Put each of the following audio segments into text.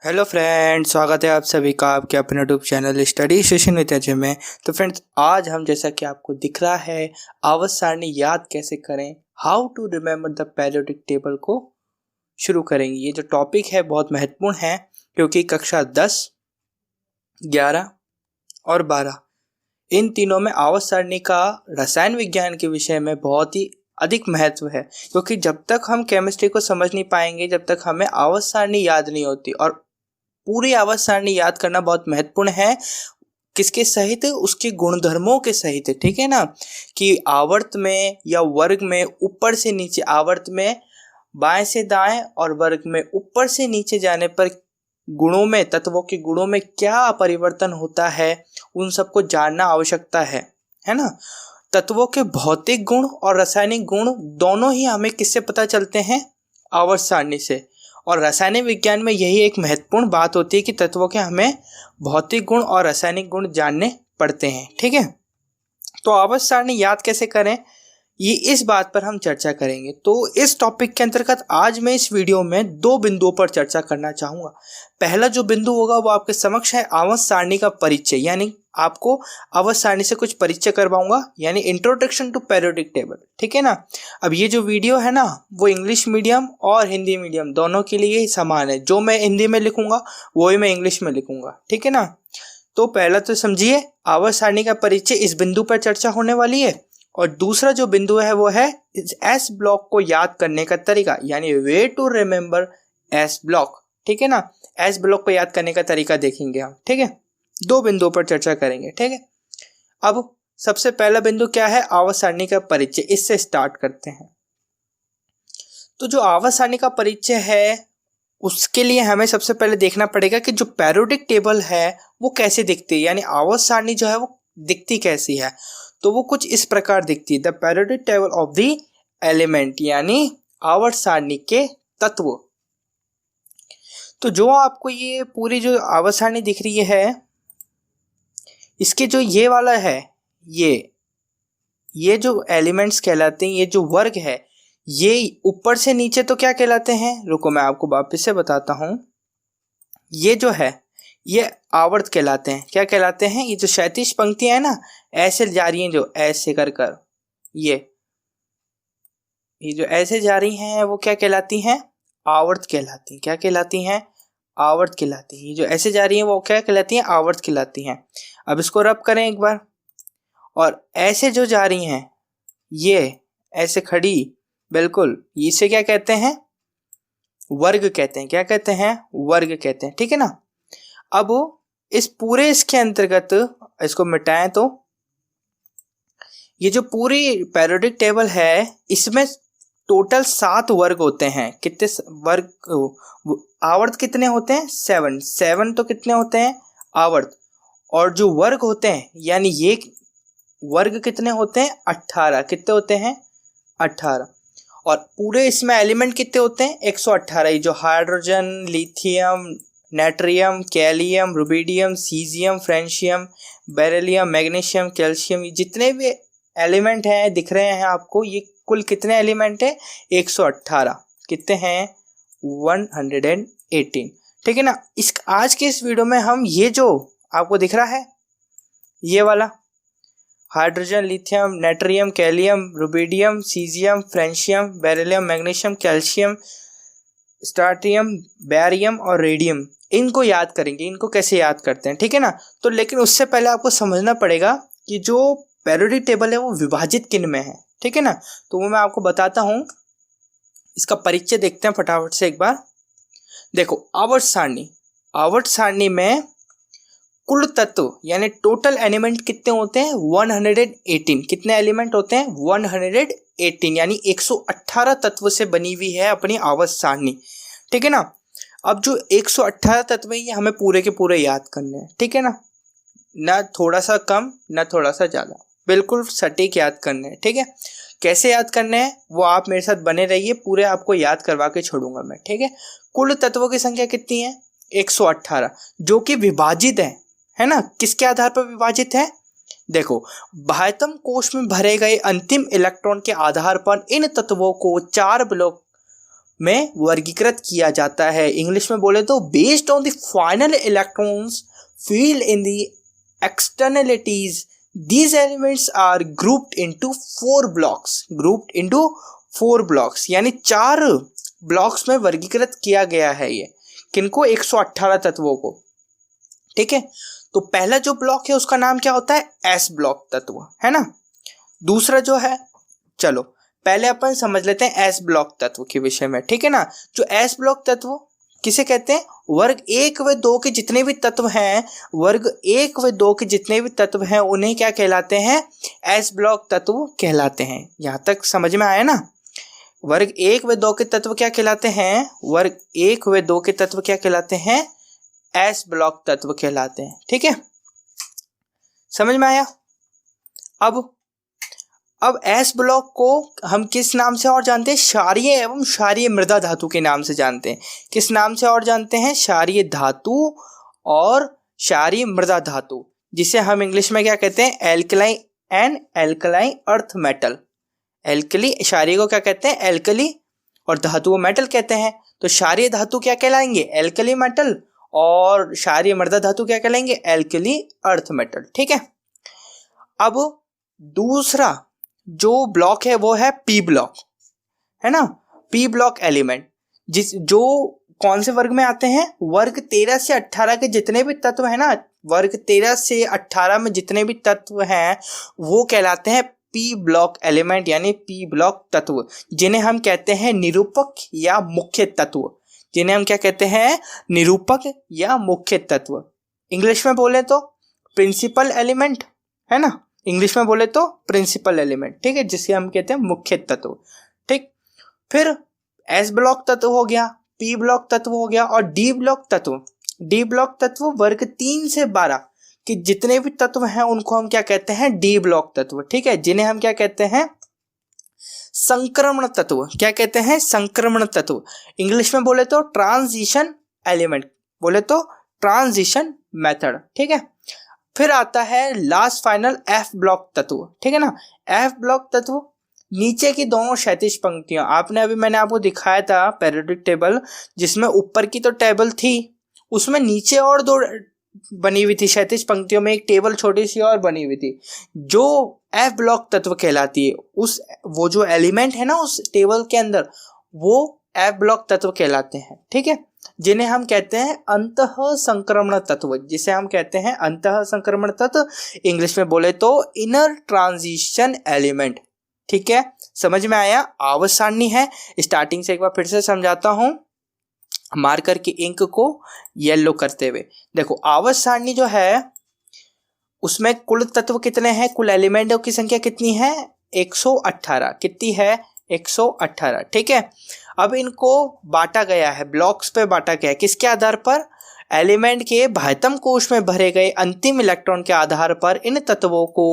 Hello friends, स्वागत है आप सभी का आपके अपने YouTube channel study session with Ajay में। तो फ्रेंड्स, आज हम जैसा कि आपको दिख रहा है आवर्त सारणी याद कैसे करें, how to remember the periodic table को शुरू करेंगे। ये जो टॉपिक है बहुत महत्वपूर्ण है क्योंकि कक्षा 10, 11 और 12 इन तीनों में आवर्त सारणी का रसायन विज्ञान के विषय में बहुत ही अधिक महत्व है। क्योंकि जब तक हम केमिस्ट्री को समझ नहीं पाएंगे, जब तक हमें आवर्त सारणी याद नहीं होती, और पूरी आवर्त सारणी याद करना बहुत महत्वपूर्ण है। किसके सहित? उसके गुणधर्मों के सहित, ठीक है ना। कि आवर्त में या वर्ग में ऊपर से नीचे, आवर्त में बाएं से दाएं और वर्ग में ऊपर से नीचे जाने पर गुणों में, तत्वों के गुणों में क्या परिवर्तन होता है, उन सबको जानना आवश्यकता है ना। तत्वों के भौतिक गुण और रासायनिक गुण दोनों ही हमें किससे पता चलते हैं? आवर्त सारणी से। और रासायनिक विज्ञान में यही एक महत्वपूर्ण बात होती है कि तत्वों के हमें भौतिक गुण और रासायनिक गुण जानने पड़ते हैं, ठीक है। तो आवर्त सारणी याद कैसे करें, ये इस बात पर हम चर्चा करेंगे। तो इस टॉपिक के अंतर्गत आज मैं इस वीडियो में दो बिंदुओं पर चर्चा करना चाहूँगा। पहला जो बिंदु होगा वो आपके समक्ष है आवर्त सारणी का परिचय, यानी आपको आवर्त सारणी से कुछ परिचय करवाऊंगा, यानी इंट्रोडक्शन टू पीरियोडिक टेबल, ठीक है ना। अब ये जो वीडियो है ना, वो इंग्लिश मीडियम और हिंदी मीडियम दोनों के लिए ही समान है। जो मैं हिंदी में लिखूंगा वही मैं इंग्लिश में लिखूंगा, ठीक है ना। तो पहला तो समझिए, आवर्त सारणी का परिचय इस बिंदु पर चर्चा होने वाली है। और दूसरा जो बिंदु है वो है एस ब्लॉक को याद करने का तरीका, यानी way to remember S block, ठीक है ना। एस ब्लॉक को याद करने का तरीका देखेंगे हम, ठीक है। दो बिंदुओं पर चर्चा करेंगे, ठीक है। अब सबसे पहला बिंदु क्या है? आवर्त सारणी का परिचय। इससे स्टार्ट करते हैं। तो जो आवर्त सारणी का परिचय है उसके लिए हमें सबसे पहले देखना पड़ेगा कि जो पीरियोडिक टेबल है वो कैसे दिखती है, यानी आवर्त सारणी जो है वो दिखती कैसी है। तो वो कुछ इस प्रकार दिखती है, the periodic table of the element, यानी आवर्त सारणी के तत्व। तो जो आपको ये पूरी जो आवर्त सारणी दिख रही है, इसके जो ये वाला है, ये जो एलिमेंट्स कहलाते हैं, ये जो वर्ग है, ये ऊपर से नीचे तो क्या कहलाते हैं? रुको मैं आपको वापस से बताता हूं। ये जो है ये आवर्त कहलाते हैं। क्या कहलाते हैं? ये जो क्षैतिज पंक्तियां है ना, ऐसे जा रही हैं, जो ऐसे कर कर ये जो ऐसे जा रही हैं वो क्या कहलाती हैं? आवर्त कहलाती हैं। क्या कहलाती हैं? आवर्त कहलाती हैं। ये जो ऐसे जा रही हैं वो क्या कहलाती हैं? आवर्त कहलाती हैं। अब इसको रब करें एक बार, और ऐसे जो जा रही हैं ये ऐसे खड़ी, बिल्कुल, इसे क्या कहते हैं? वर्ग कहते हैं। क्या कहते हैं? वर्ग कहते हैं, ठीक है ना। अब इस पूरे इसके अंतर्गत इसको मिटाएं तो ये जो पूरी पीरियोडिक टेबल है इसमें टोटल 7 वर्ग होते हैं। कितने वर्ग? आवर्त कितने होते हैं? 7 तो कितने होते हैं? आवर्त। और जो वर्ग होते हैं, यानी ये वर्ग कितने होते हैं? 18। कितने होते हैं? 18। और पूरे इसमें एलिमेंट कितने होते हैं? 118। जो hydrogen, lithium, natrium, kalium, rubidium, caesium, francium, beryllium, magnesium, calcium, ये जितने भी एलिमेंट हैं दिख रहे हैं आपको, ये कुल कितने एलिमेंट है? 118। कितने हैं? 118, ठीक है ना। आज के इस वीडियो में हम ये जो आपको दिख रहा है, ये वाला hydrogen, lithium, natrium, kalium, rubidium, caesium, francium, beryllium, magnesium, calcium, strontium, barium और रेडियम, इनको याद करेंगे। इनको कैसे याद करते हैं, ठीक है ना। तो लेकिन उससे पहले आपको समझना पड़ेगा कि जो पीरियोडिक टेबल है वो विभाजित किन में है, ठीक है ना। तो वो मैं आपको बताता हूँ। इसका परिचय देखते हैं फटाफट से एक बार। देखो, आवर्त सारणी, आवर्त सारणी में कुल तत्व यानी टोटल एलिमेंट कितने होते हैं? 118। कितने एलिमेंट होते हैं? 118, यानी 118 तत्व से बनी हुई है अपनी आवर्त सारणी, ठीक है ना। अब जो 118 तत्व है ये हमें पूरे के पूरे याद करने हैं, ठीक है ना थोड़ा सा कम ना थोड़ा सा ज़्यादा, बिल्कुल सटीक याद करने हैं, ठीक है। कैसे याद करने हैं वो आप मेरे साथ बने रहिए, पूरे आपको याद करवा के छोड़ूंगा मैं, ठीक है। कुल तत्वों की संख्या कितनी है? 118, जो कि विभाजित है ना। किसके आधार पर विभाजित है? देखो, बाह्यतम कोश में भरे गए अंतिम इलेक्ट्रॉन के आधार पर इन तत्वों को 4 ब्लॉक में वर्गीकृत किया जाता है। इंग्लिश में बोले तो based on the final electrons field in the externalities these elements are grouped into 4 blocks यानी 4 ब्लॉक्स में वर्गीकृत किया गया है। ये किनको? 118 तत्वों को। ठीक है, तो पहला जो ब्लॉक है उसका नाम क्या होता है? एस ब्लॉक तत्व, है ना। दूसरा जो है, चलो पहले अपन समझ लेते हैं एस ब्लॉक तत्व के विषय में। ठीक है ना, जो एस ब्लॉक तत्व किसे कहते हैं? वर्ग 1 व 2 के जितने भी तत्व हैं, वर्ग 1 व 2 के जितने भी तत्व हैं उन्हें क्या कहलाते हैं? एस ब्लॉक तत्व कहलाते हैं। यहाँ तक समझ में आया ना। वर्ग 1 व 2 के तत्व क्या कहलाते हैं? वर्ग 1 व 2 के तत्व क्या कहलाते हैं? एस ब्लॉक तत्व कहलाते हैं। ठीक है, समझ में आया। अब एस ब्लॉक को हम किस नाम से और जानते हैं? क्षारीय एवं क्षारीय मृदा धातु के नाम से जानते हैं। किस नाम से और जानते हैं? क्षारीय धातु और क्षारीय मृदा धातु, जिसे हम इंग्लिश में क्या कहते हैं? Alkaline and alkaline earth metal. Alkali क्षारीय को क्या कहते हैं? एल्कली, और धातु को मेटल कहते हैं। तो क्षारीय धातु क्या कहलाएंगे? एल्कली मेटल, और क्षारीय मृदा धातु क्या कहलाएंगे? Alkali earth metal. ठीक है, अब दूसरा जो ब्लॉक है वो है पी ब्लॉक, है ना। पी ब्लॉक एलिमेंट जो कौन से वर्ग में आते हैं? वर्ग 13 से 18 के जितने भी तत्व है ना, वर्ग 13 से 18 में जितने भी तत्व हैं वो कहलाते हैं पी ब्लॉक एलिमेंट, यानी पी ब्लॉक तत्व, जिन्हें हम कहते हैं निरूपक या मुख्य तत्व। जिन्हें हम क्या कहते हैं? निरूपक या मुख्य तत्व। इंग्लिश में बोले तो प्रिंसिपल एलिमेंट, है ना। इंग्लिश में बोले तो प्रिंसिपल एलिमेंट, ठीक है, जिसे हम कहते हैं मुख्य तत्व। ठीक, फिर एस ब्लॉक तत्व हो गया, पी ब्लॉक तत्व हो गया, और डी ब्लॉक तत्व। डी ब्लॉक तत्व वर्ग 3 से 12 के जितने भी तत्व हैं उनको हम क्या कहते हैं? डी ब्लॉक तत्व। ठीक है, जिन्हें हम क्या कहते हैं? संक्रमण तत्व। क्या कहते हैं? संक्रमण तत्व। इंग्लिश में बोले तो ट्रांजिशन एलिमेंट, बोले तो ट्रांजिशन मेथड। ठीक है, फिर आता है लास्ट फाइनल एफ ब्लॉक तत्व। ठीक है ना। एफ ब्लॉक तत्व नीचे की दोनों क्षैतिज पंक्तियां, मैंने आपको दिखाया था पीरियोडिक टेबल, जिसमें ऊपर की तो टेबल थी, उसमें नीचे और 2 बनी हुई थी क्षैतिज पंक्तियों में, एक टेबल छोटी सी और बनी हुई थी, जो एफ ब्लॉक तत्व कहलाती है। वो जो एलिमेंट है ना उस टेबल के अंदर, वो एफ ब्लॉक तत्व कहलाते हैं। ठीक है, जिन्हें हम कहते हैं अंतः संक्रमण तत्व, जिसे हम कहते हैं अंतः संक्रमण तत्व। इंग्लिश में बोले तो इनर ट्रांजिशन एलिमेंट। ठीक है, समझ में आया। आवर्त सारणी है, स्टार्टिंग से एक बार फिर से समझाता हूं, मार्कर की इंक को येलो करते हुए। देखो, आवर्त सारणी जो है उसमें कुल तत्व कितने हैं? कुल एलिमेंटों की संख्या कितनी है? 118। कितनी है? 118। ठीक है, अब इनको बांटा गया है, ब्लॉक्स पे बांटा गया है। किसके आधार पर? एलिमेंट के बाह्यतम कोश में भरे गए अंतिम इलेक्ट्रॉन के आधार पर इन तत्वों को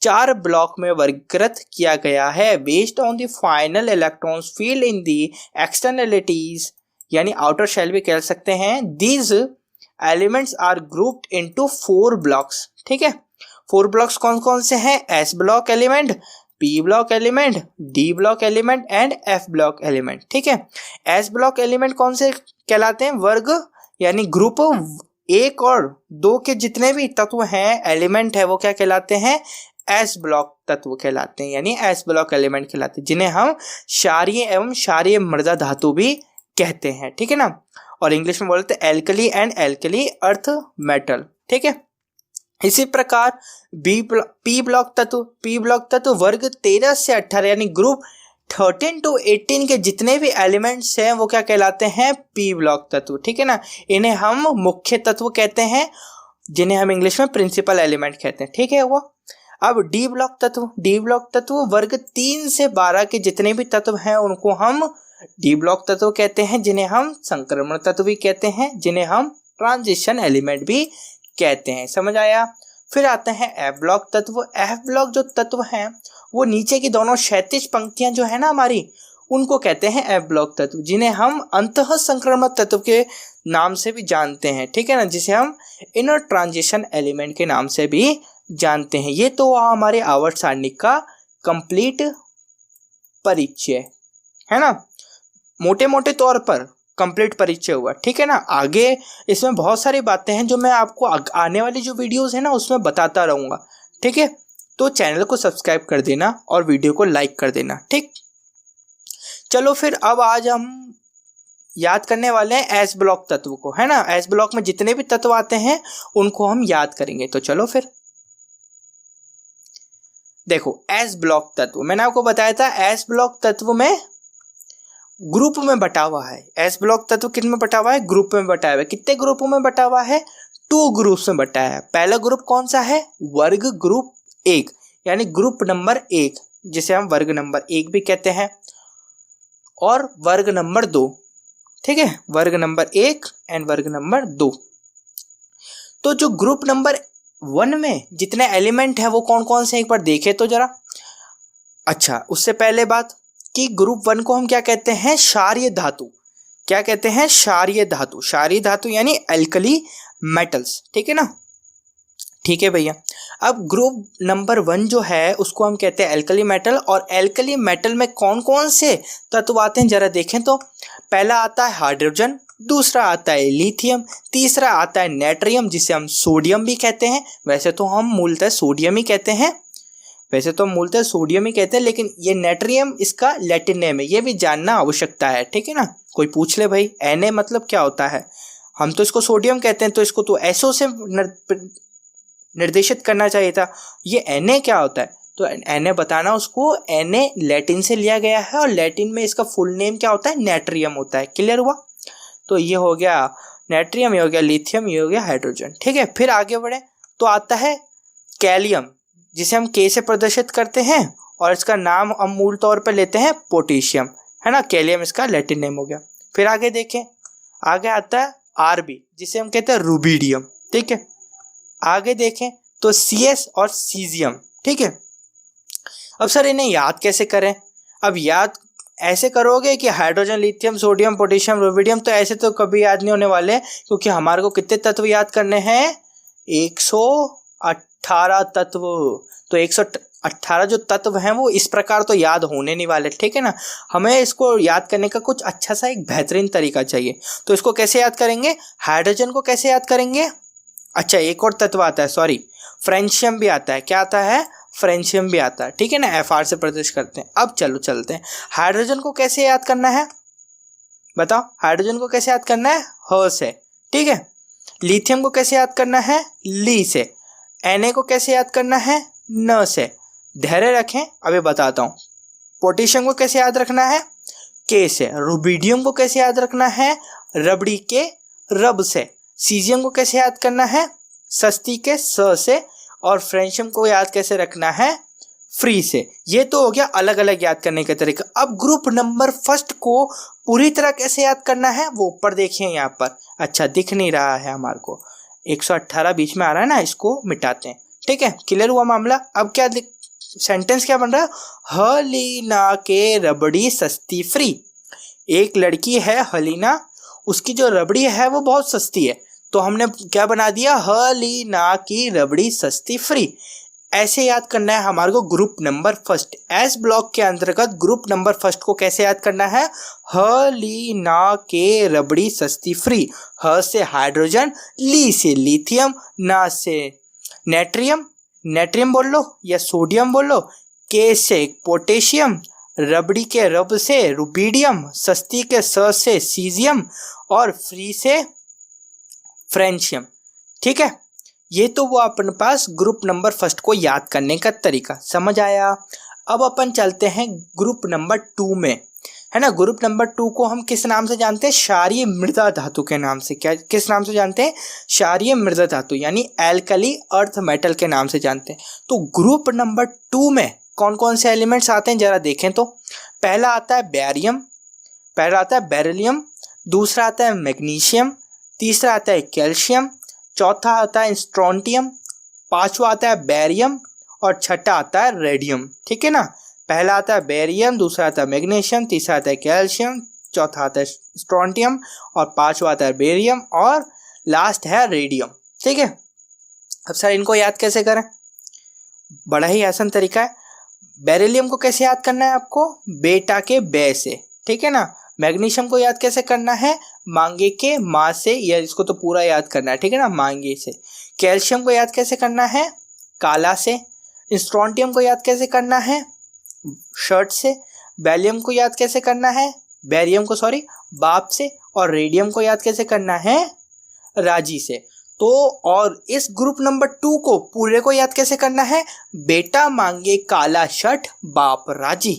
4 ब्लॉक में वर्गीकृत किया गया है, based on the final electrons field in the externalities, यानी आउटर शेल भी कह सकते हैं। These elements are grouped into 4 blocks. ठीक है, 4 ब्लॉक्स कौन कौन से हैं? S block element, P block element, D block element and F block element. ठीक है, एस ब्लॉक एलिमेंट कौन से कहलाते हैं? वर्ग यानी ग्रुप 1 और 2 के जितने भी तत्व हैं, एलिमेंट है, वो क्या कहलाते हैं? एस ब्लॉक तत्व कहलाते हैं, यानी एस ब्लॉक एलिमेंट कहलाते हैं, जिन्हें हम क्षारीय एवं क्षारीय मृदा धातु भी कहते हैं। ठीक है ना, और इंग्लिश में बोलते हैं alkali and alkali earth metal. ठीक है, इसी प्रकार पी ब्लॉक तत्व वर्ग 13 से 18 यानी ग्रुप 13 to 18 के जितने भी एलिमेंट्स हैं वो क्या कहलाते हैं? पी ब्लॉक तत्व। ठीक है ना, इन्हें हम मुख्य तत्व कहते हैं, जिन्हें हम इंग्लिश में प्रिंसिपल एलिमेंट कहते हैं। ठीक है, वो अब डी ब्लॉक तत्व वर्ग 3 से 12 के जितने भी तत्व हैं उनको हम डी ब्लॉक तत्व कहते हैं, जिन्हें हम संक्रमण तत्व भी कहते हैं, जिन्हें हम ट्रांजिशन एलिमेंट भी कहते हैं। समझ आया। फिर आते हैं एफ ब्लॉक तत्व। एफ ब्लॉक जो तत्व हैं वो नीचे की दोनों क्षैतिज पंक्तियां जो है ना हमारी, उनको कहते हैं एफ ब्लॉक तत्व, जिन्हें हम अंतः संक्रमण तत्व के नाम से भी जानते हैं। ठीक है ना, जिसे हम इनर ट्रांजिशन एलिमेंट के नाम से भी जानते हैं। ये तो हमारे आवर्त सारणी का कंप्लीट परिचय है ना। मोटे मोटे तौर पर कंप्लीट परिचय हुआ, ठीक है ना। आगे इसमें बहुत सारी बातें हैं जो मैं आपको आने वाली जो वीडियोस है ना उसमें बताता रहूँगा, ठीक है। तो चैनल को सब्सक्राइब कर देना और वीडियो को लाइक कर देना, ठीक। चलो फिर अब आज हम याद करने वाले हैं एस ब्लॉक तत्व को, है ना। एस ब्लॉक में जितने भी तत्व आते हैं उनको हम याद करेंगे। तो चलो फिर देखो, एस ब्लॉक तत्व मैंने आपको बताया था, एस ब्लॉक तत्व में ग्रुप में बटा हुआ है। एस ब्लॉक तत्व किन में बटा हुआ है? ग्रुप में बटा हुआ है। कितने ग्रुपों में बटा हुआ है? 2 ग्रुप्स में बटा है। पहला ग्रुप कौन सा है? वर्ग ग्रुप 1, यानी ग्रुप नंबर 1, जिसे हम वर्ग नंबर 1 भी कहते हैं, और वर्ग नंबर 2, ठीक है। वर्ग नंबर 1 एंड वर्ग नंबर 2। तो जो ग्रुप नंबर 1 में जितने एलिमेंट है वो कौन कौन से, एक बार देखे तो जरा। अच्छा, उससे पहले बात कि ग्रुप 1 को हम क्या कहते हैं? क्षारीय धातु। क्या कहते हैं? क्षारीय धातु। क्षारीय धातु यानी एल्कली मेटल्स, ठीक है ना। ठीक है भैया। अब ग्रुप नंबर 1 जो है उसको हम कहते हैं एल्कली मेटल, और एल्कली मेटल में कौन कौन से तत्व आते हैं जरा देखें तो। पहला आता है हाइड्रोजन, दूसरा आता है लिथियम, तीसरा आता है नेट्रियम, जिसे हम सोडियम भी कहते हैं। वैसे तो हम मूलतः सोडियम ही कहते हैं, लेकिन ये नेट्रियम इसका लैटिन नेम है, ये भी जानना आवश्यकता है, ठीक है ना। कोई पूछ ले भाई Na मतलब क्या होता है, हम तो इसको सोडियम कहते हैं, तो इसको तो SO से निर्देशित करना चाहिए था। ये Na क्या होता है? तो Na बताना उसको। Na लैटिन से लिया गया है और लैटिन में इसका फुल नेम क्या होता है? नेट्रियम होता है। क्लियर हुआ? तो ये हो गया नेट्रियम, ये हो गया लिथियम, ये हो गया हाइड्रोजन, ठीक है। फिर आगे बढ़े तो आता है कैलियम, जिसे हम K से प्रदर्शित करते हैं, और इसका नाम हम मूल तौर पर लेते हैं पोटेशियम, है ना। कैलियम इसका लैटिन नेम हो गया। फिर आगे देखें, आगे आता है Rb, जिसे हम कहते हैं रुबिडियम, ठीक है। आगे देखें तो Cs और सीजियम, ठीक है। अब सर इन्हें याद कैसे करें? अब याद ऐसे करोगे कि hydrogen, lithium, sodium, potassium, rubidium, तो ऐसे तो कभी याद नहीं होने वाले, क्योंकि हमारे को कितने तत्व याद करने हैं? 118 तत्व। तो 118 जो तत्व हैं वो इस प्रकार तो याद होने नहीं वाले, ठीक है ना। हमें इसको याद करने का कुछ अच्छा सा एक बेहतरीन तरीका चाहिए। तो इसको कैसे याद करेंगे? हाइड्रोजन को कैसे याद करेंगे? अच्छा, एक और तत्व आता है, सॉरी, फ्रेंशियम भी आता है। क्या आता है? फ्रेंशियम भी आता है, ठीक है ना। Fr से प्रदर्शित करते हैं। अब चलो चलते हैं, हाइड्रोजन को कैसे याद करना है बताओ। हाइड्रोजन को कैसे याद करना है? ह से, ठीक है। लिथियम को कैसे याद करना है? ली से। Na को कैसे याद करना है? न से। धैर्य रखें, अभी बताता हूँ। पोटेशियम को कैसे याद रखना है? K से। रुबिडियम को कैसे याद रखना है? रबड़ी के रब से। सीजियम को कैसे याद करना है? सस्ती के स से। और फ्रेंशियम को याद कैसे रखना है? फ्री से। ये तो हो गया अलग अलग याद करने का तरीका। अब ग्रुप नंबर 1 को पूरी तरह कैसे याद करना है वो ऊपर देखिए यहाँ पर। अच्छा, दिख नहीं रहा है हमारे को, 118 बीच में आ रहा है ना, इसको मिटाते हैं, ठीक है। क्लियर हुआ मामला? अब क्या सेंटेंस क्या बन रहा है? हलीना के रबड़ी सस्ती फ्री। एक लड़की है हलीना, उसकी जो रबड़ी है वो बहुत सस्ती है, तो हमने क्या बना दिया? हलीना की रबड़ी सस्ती फ्री। ऐसे याद करना है हमारे को ग्रुप नंबर 1। एस ब्लॉक के अंतर्गत ग्रुप नंबर 1 को कैसे याद करना है? हलीना के रबड़ी सस्ती फ्री। ह से हाइड्रोजन, ली से लिथियम, ना से नेट्रियम, नेट्रियम बोल लो या सोडियम बोल लो, के से पोटेशियम, रबड़ी के रब से रुबिडियम, सस्ती के स से सीजियम, और फ्री से फ्रेंशियम, ठीक है। ये तो वो अपने पास ग्रुप नंबर 1 को याद करने का तरीका समझ आया। अब अपन चलते हैं ग्रुप नंबर 2 में, है ना। ग्रुप नंबर 2 को हम किस नाम से जानते हैं? क्षारीय मृदा धातु के नाम से। क्या, किस नाम से जानते हैं? क्षारीय मृदा धातु, यानी एल्कली अर्थ मेटल के नाम से जानते हैं। तो ग्रुप नंबर 2 में कौन कौन से एलिमेंट्स आते हैं जरा देखें तो। पहला आता है बेरियम, पहला आता है बेरिलियम, दूसरा आता है मैग्नीशियम, तीसरा आता है कैल्शियम, चौथा आता है स्ट्रोंटियम, पांचवा आता है बेरियम, और छठा आता है रेडियम, ठीक है ना। पहला आता है बेरियम, दूसरा आता है मैग्नीशियम, तीसरा आता है कैल्शियम, चौथा आता है स्ट्रोंटियम, और पांचवा आता है बेरियम, और लास्ट है रेडियम, ठीक है। अब सर इनको याद कैसे करें? बड़ा ही आसान तरीका है। बेरिलियम को कैसे याद करना है आपको? बेटा के बे से, ठीक है ना। मैग्नीशियम को याद कैसे करना है, मांगे के माँ से, या इसको तो पूरा याद करना है, ठीक है ना, मांगे से। कैल्शियम को याद कैसे करना है, काला से। स्ट्रोंटियम को याद कैसे करना है, शर्ट से। बैरियम को याद कैसे करना है, बाप से। और रेडियम को याद कैसे करना है, राजी से। तो और इस ग्रुप नंबर 2 को पूरे को याद कैसे करना है, बेटा मांगे काला शर्ट बाप राजी।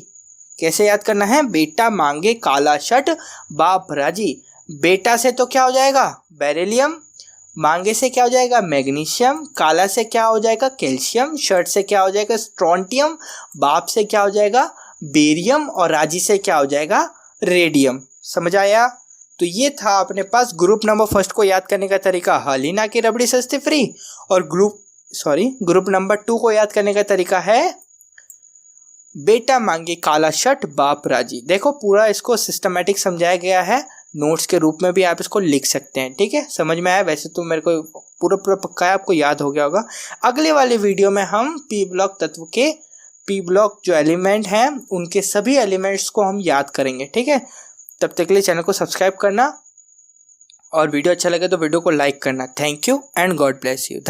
कैसे याद करना है, बेटा मांगे काला शर्ट बाप राजी। बेटा से तो क्या हो जाएगा, बेरिलियम। मांगे से क्या हो जाएगा, मैग्नीशियम। काला से क्या हो जाएगा, कैल्शियम। शर्ट से क्या हो जाएगा, स्ट्रोंटियम। बाप से क्या हो जाएगा, बेरियम। और राजी से क्या हो जाएगा, रेडियम। समझ आया। तो ये था अपने पास ग्रुप नंबर 1 को याद करने का तरीका, हलीना की रबड़ी सस्ती फ्री। और ग्रुप नंबर 2 को याद करने का तरीका है, बेटा मांगे काला शर्ट बाप राजी। देखो पूरा इसको सिस्टमेटिक समझाया गया है, नोट्स के रूप में भी आप इसको लिख सकते हैं, ठीक है। समझ में आया, वैसे तो मेरे को पूरा पक्का है, आपको याद हो गया होगा। अगले वाले वीडियो में हम पी ब्लॉक तत्व के पी ब्लॉक जो एलिमेंट हैं उनके सभी एलिमेंट्स को हम याद करेंगे, ठीक है। तब तक के लिए चैनल को सब्सक्राइब करना, और वीडियो अच्छा लगे तो वीडियो को लाइक करना। Thank you and God bless you.